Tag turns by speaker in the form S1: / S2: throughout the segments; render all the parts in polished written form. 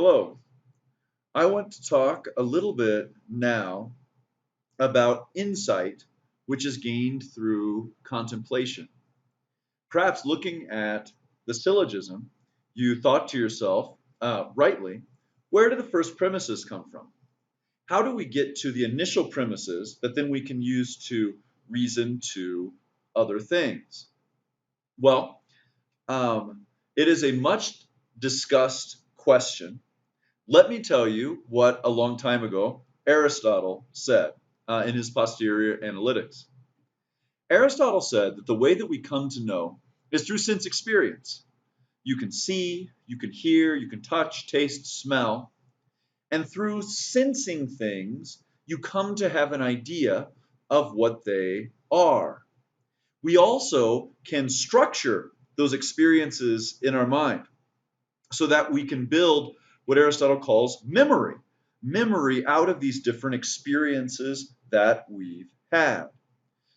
S1: Hello. I want to talk a little bit now about insight, which is gained through contemplation. Perhaps looking at the syllogism, you thought to yourself, rightly, where do the first premises come from? How do we get to the initial premises that then we can use to reason to other things? Well, it is a much discussed question. Let me tell you what a long time ago Aristotle said in his Posterior Analytics. Aristotle said that the way that we come to know is through sense experience. You can see, you can hear, you can touch, taste, smell, and through sensing things, you come to have an idea of what they are. We also can structure those experiences in our mind so that we can build what Aristotle calls memory. Memory out of these different experiences that we've had.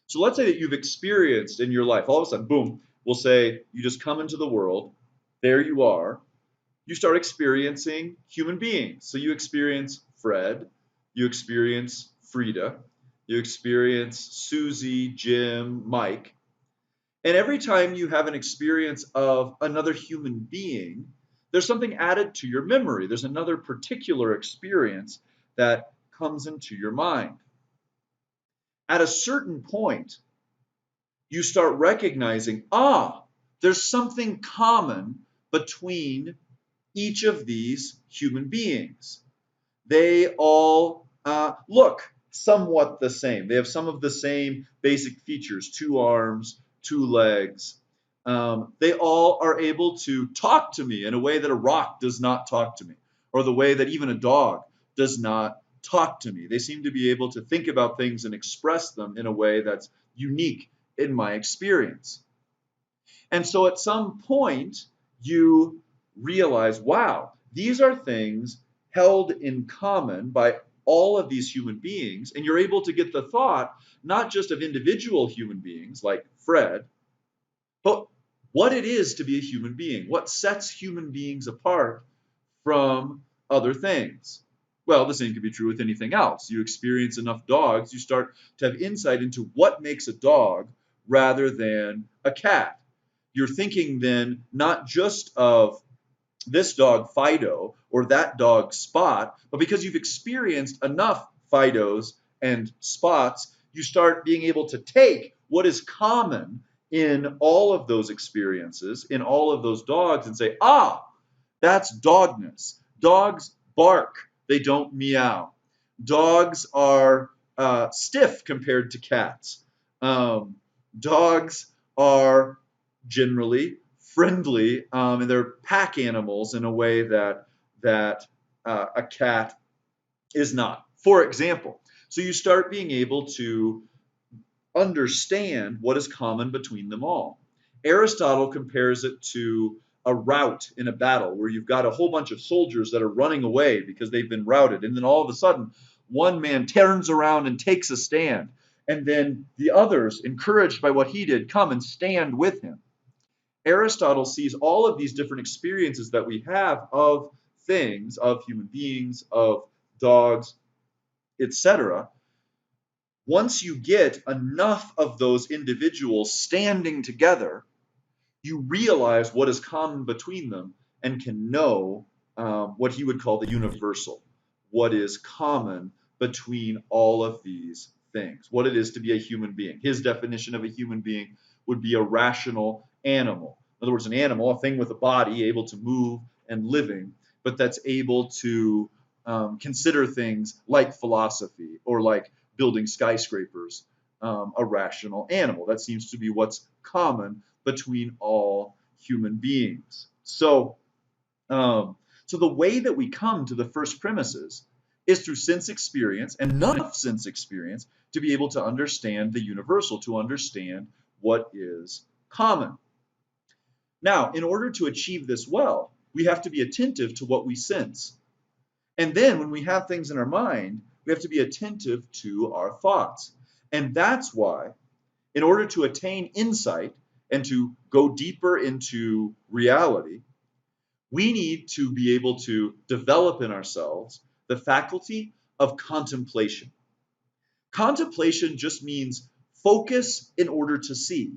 S1: So let's say that you've experienced in your life, all of a sudden, boom, we'll say you just come into the world, there you are, you start experiencing human beings. So you experience Fred, you experience Frida, you experience Susie, Jim, Mike. And every time you have an experience of another human being, there's something added to your memory. There's another particular experience that comes into your mind. At a certain point, you start recognizing, there's something common between each of these human beings. They all look somewhat the same. They have some of the same basic features, 2 arms, 2 legs. They all are able to talk to me in a way that a rock does not talk to me, or the way that even a dog does not talk to me. They seem to be able to think about things and express them in a way that's unique in my experience. And so at some point, you realize, wow, these are things held in common by all of these human beings. And you're able to get the thought, not just of individual human beings like Fred, but what it is to be a human being, what sets human beings apart from other things. Well, the same can be true with anything else. You experience enough dogs, you start to have insight into what makes a dog rather than a cat. You're thinking then not just of this dog Fido or that dog Spot, but because you've experienced enough Fidos and Spots, you start being able to take what is common in all of those experiences, in all of those dogs, and say, that's dogness. Dogs bark, they don't meow. Dogs are stiff compared to cats. Dogs are generally friendly, and they're pack animals in a way that a cat is not. For example, so you start being able to understand what is common between them all. Aristotle compares it to a rout in a battle where you've got a whole bunch of soldiers that are running away because they've been routed, and then all of a sudden one man turns around and takes a stand, and then the others, encouraged by what he did, come and stand with him. Aristotle sees all of these different experiences that we have of things, of human beings, of dogs, etc. Once you get enough of those individuals standing together, you realize what is common between them and can know what he would call the universal, what is common between all of these things, what it is to be a human being. His definition of a human being would be a rational animal. In other words, an animal, a thing with a body, able to move and living, but that's able to consider things like philosophy or like building skyscrapers, a rational animal. That seems to be what's common between all human beings. So the way that we come to the first premises is through sense experience, and enough sense experience to be able to understand the universal, to understand what is common. Now, in order to achieve this well, we have to be attentive to what we sense. And then when we have things in our mind, we have to be attentive to our thoughts. And that's why, in order to attain insight and to go deeper into reality, We need to be able to develop in ourselves the faculty of contemplation. Contemplation just means focus in order to see.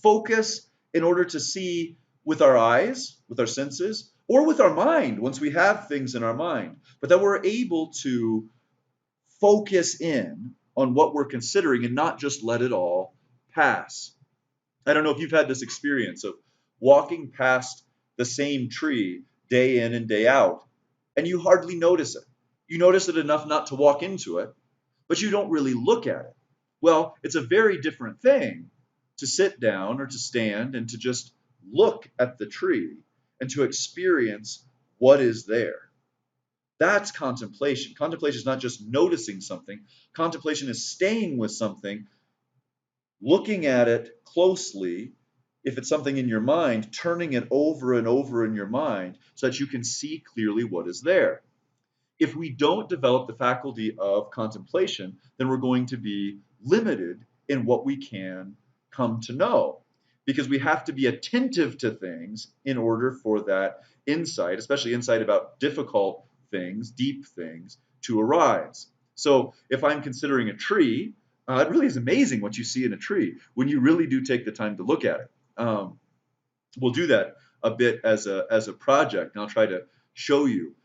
S1: Focus in order to see with our eyes, with our senses, or with our mind once we have things in our mind, but that we're able to focus in on what we're considering and not just let it all pass. I don't know if you've had this experience of walking past the same tree day in and day out, and you hardly notice it. You notice it enough not to walk into it, but you don't really look at it. Well, it's a very different thing to sit down or to stand and to just look at the tree and to experience what is there. That's contemplation. Contemplation is not just noticing something, contemplation is staying with something, looking at it closely. If it's something in your mind, turning it over and over in your mind so that you can see clearly what is there. If we don't develop the faculty of contemplation, then we're going to be limited in what we can come to know, because we have to be attentive to things in order for that insight, especially insight about difficult things, deep things, to arise. So if I'm considering a tree, it really is amazing what you see in a tree when you really do take the time to look at it. We'll do that a bit as a project, and I'll try to show you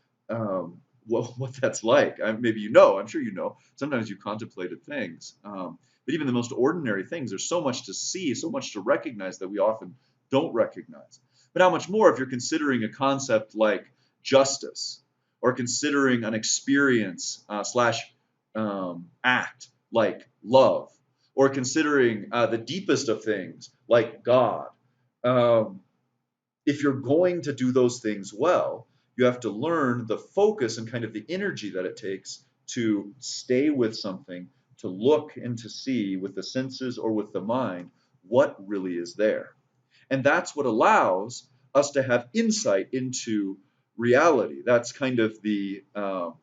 S1: what that's like. Maybe you know, I'm sure you know, sometimes you contemplated things. But even the most ordinary things, there's so much to see, so much to recognize that we often don't recognize. But how much more if you're considering a concept like justice, or considering an experience slash act like love, or considering the deepest of things like God. Um, if you're going to do those things well, you have to learn the focus and kind of the energy that it takes to stay with something, to look and to see with the senses or with the mind what really is there. And that's what allows us to have insight into reality. That's kind of there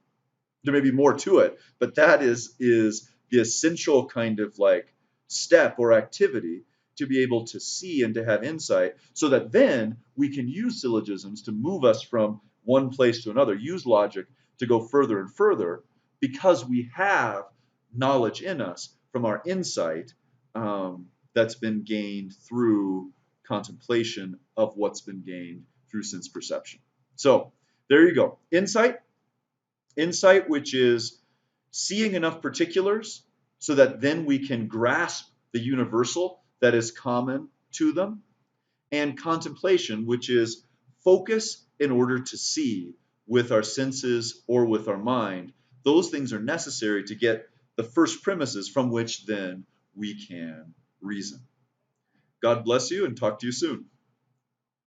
S1: may be more to it, but that is the essential kind of like step or activity to be able to see and to have insight, so that then we can use syllogisms to move us from one place to another, use logic to go further and further, because we have knowledge in us from our insight that's been gained through contemplation of what's been gained through sense perception. So there you go. Insight, which is seeing enough particulars so that then we can grasp the universal that is common to them, and contemplation, which is focus in order to see with our senses or with our mind. Those things are necessary to get the first premises from which then we can reason. God bless you, and talk to you soon.